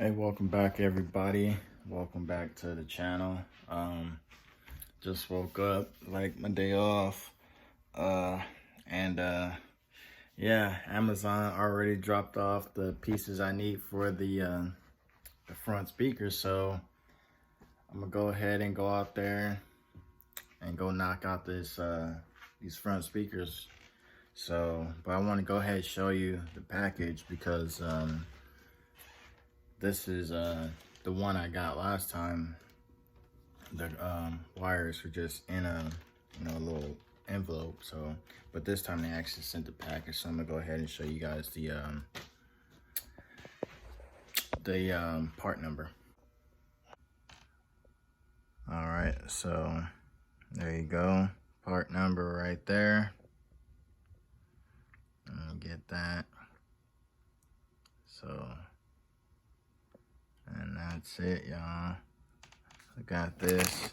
Hey, welcome back everybody. Welcome back to the channel. Just woke up, like my day off. And yeah, Amazon already dropped off the pieces I need for the front speakers. So I'm gonna go ahead and go out there and go knock out these front speakers. So, but I want to go ahead and show you the package because this is the one I got last time. The wires were just in a a little envelope. So, but this time they actually sent the package. So I'm gonna go ahead and show you guys the part number. All right, so there you go, part number right there. Get that. So, and that's it, y'all. I got this.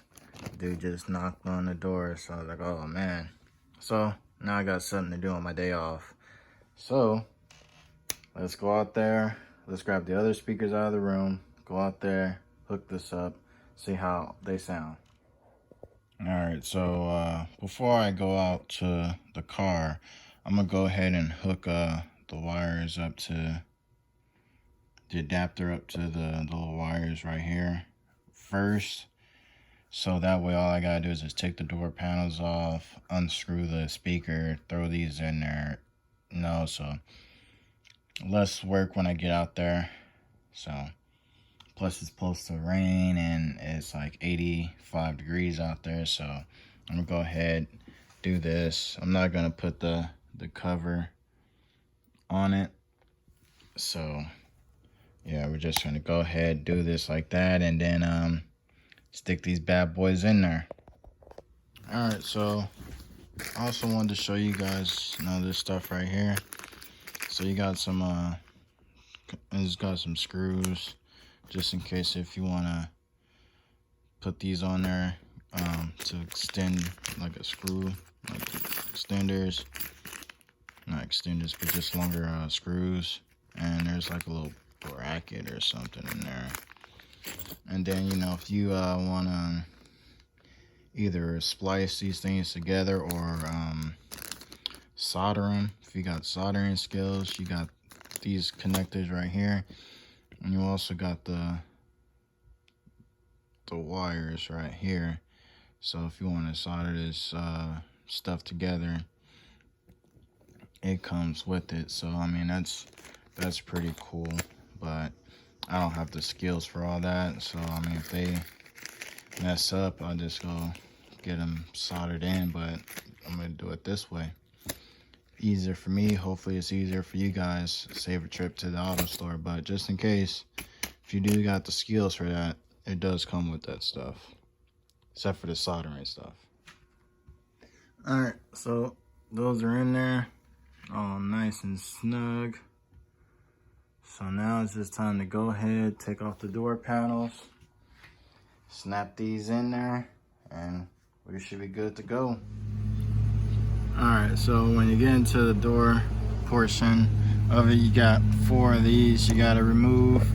Dude just knocked on the door, so I was like, oh man. So now I got something to do on my day off. So let's go out there. Let's grab the other speakers out of the room, go out there, hook this up, see how they sound. All right, so before I go out to the car, I'm gonna go ahead and hook the wires up to the adapter up to the little wires right here first. So that way all I gotta do is just take the door panels off, unscrew the speaker, throw these in there. So less work when I get out there. So plus it's supposed to rain and it's like 85 degrees out there. So I'm gonna go ahead, do this. I'm not gonna put the cover on it. So yeah, we're just gonna go ahead, do this like that, and then stick these bad boys in there. All right, so I also wanted to show you guys this stuff right here. So you got some it's got some screws just in case if you want to put these on there to extend like a screw, like extenders, not extenders, but just longer screws. And there's like a little bracket or something in there. And then, if you want to either splice these things together or solder them, if you got soldering skills, you got these connectors right here. And you also got the wires right here. So if you want to solder this stuff together, it comes with it. So, I mean, that's pretty cool. But I don't have the skills for all that, so I mean, if they mess up, I'll just go get them soldered in, but I'm gonna do it this way. Easier for me, hopefully it's easier for you guys. Save a trip to the auto store, but just in case, if you do got the skills for that, it does come with that stuff, except for the soldering stuff. All right, so those are in there, all nice and snug. So now it's just time to go ahead, take off the door panels, snap these in there, and we should be good to go. All right, so when you get into the door portion of it, you got 4 of these you gotta remove.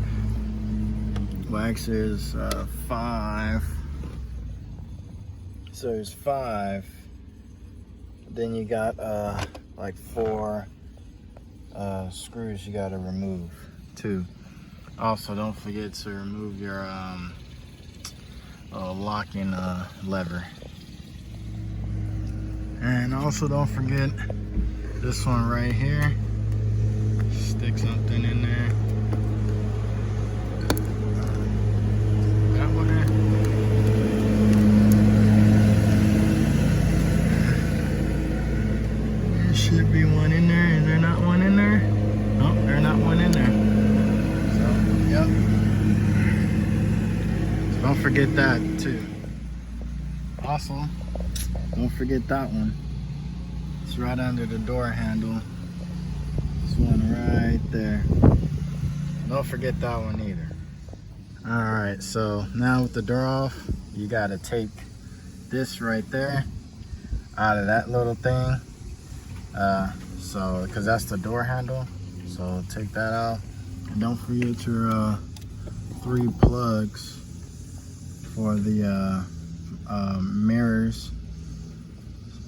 Well, actually there's 5. So there's 5. Then you got like 4 screws you gotta remove too. Also, don't forget to remove your locking lever. And also don't forget this one right here. Stick something in there. That one there. There should be one in there. Is there not one in there? Nope, there's not one in there. So, yep. So don't forget that too. Also, don't forget that one. It's right under the door handle. This one right there. Don't forget that one either. Alright, so now with the door off, you gotta take this right there out of that little thing. So, because that's the door handle. So take that out. And don't forget your 3 plugs for the mirrors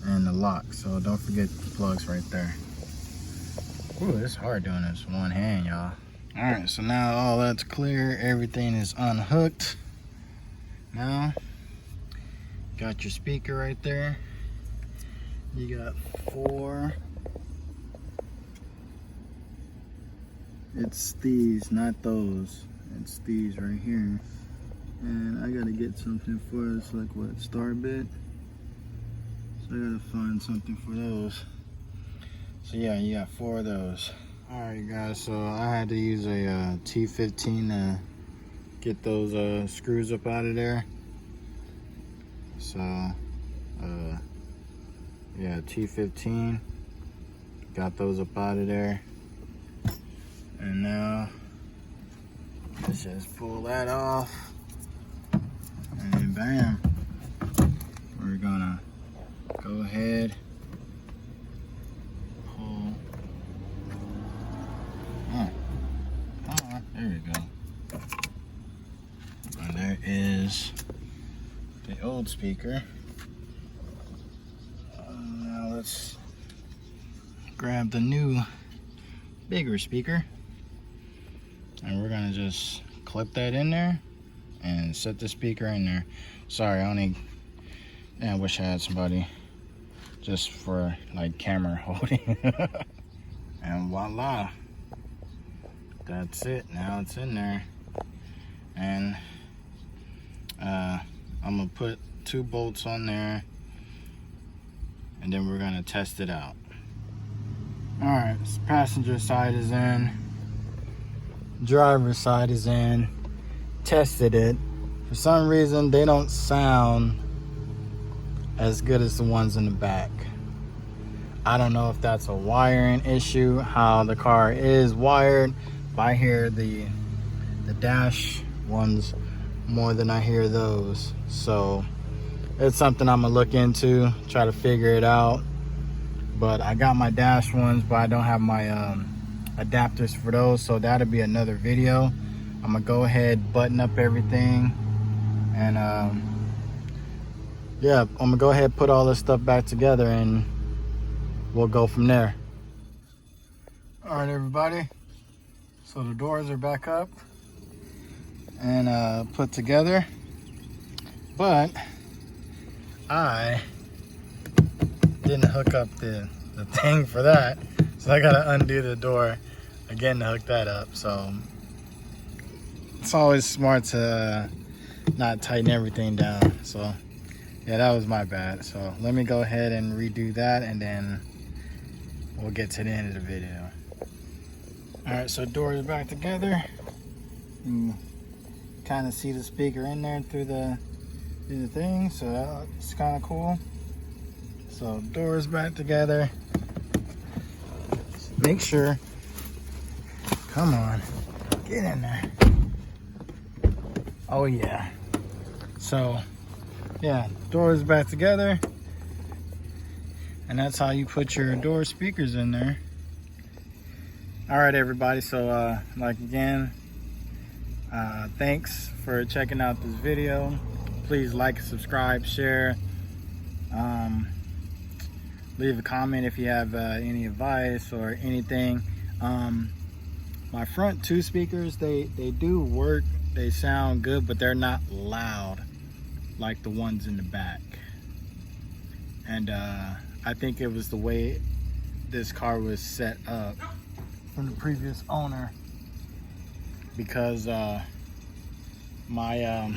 and the lock. So don't forget the plugs right there. Ooh, it's hard doing this with one hand, y'all. All right, so now all that's clear. Everything is unhooked. Now, got your speaker right there. You got 4. It's these, not those. It's these right here. And I gotta get something for this, like what, star bit? So I gotta find something for those. So yeah, you got 4 of those. Alright guys, so I had to use a T15 to get those screws up out of there. So, yeah, T15. Got those up out of there. And now, let's just pull that off. And then bam, we're gonna go ahead, pull. Oh, there we go. And there is the old speaker. Now let's grab the new, bigger speaker. And we're gonna just clip that in there and set the speaker in there. Sorry, I wish I had somebody just for like camera holding. And voila, that's it. Now it's in there. And I'm gonna put 2 bolts on there, and then we're gonna test it out. All right, so passenger side is in, driver's side is in. Tested it. For some reason, they don't sound as good as the ones in the back. I don't know if that's a wiring issue, how the car is wired, but I hear the dash ones more than I hear those. So it's something I'm gonna look into, try to figure it out. But I got my dash ones, but I don't have my adapters for those, so that'll be another video. I'm gonna go ahead, button up everything, and yeah, I'm gonna go ahead, put all this stuff back together, and we'll go from there. All right, everybody, so the doors are back up and put together, but I didn't hook up the thing for that, so I gotta undo the door again to hook that up. So it's always smart to not tighten everything down. So yeah, that was my bad. So let me go ahead and redo that, and then we'll get to the end of the video. All right, so doors are back together. You kind of see the speaker in there through the thing, so it's kind of cool. So doors back together. Make sure, come on, get in there. Oh yeah. So yeah, doors back together, and that's how you put your door speakers in there. All right, everybody, so like again, thanks for checking out this video. Please like, subscribe, share, leave a comment if you have any advice or anything. My front 2 speakers, they do work, they sound good, but they're not loud like the ones in the back. And I think it was the way this car was set up from the previous owner, because my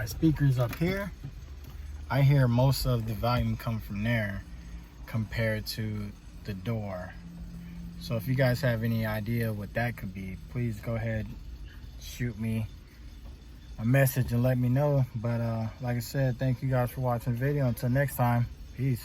speakers up here, I hear most of the volume come from there compared to the door. So if you guys have any idea what that could be, please go ahead, shoot me a message and let me know. But like I said, thank you guys for watching the video. Until next time, peace.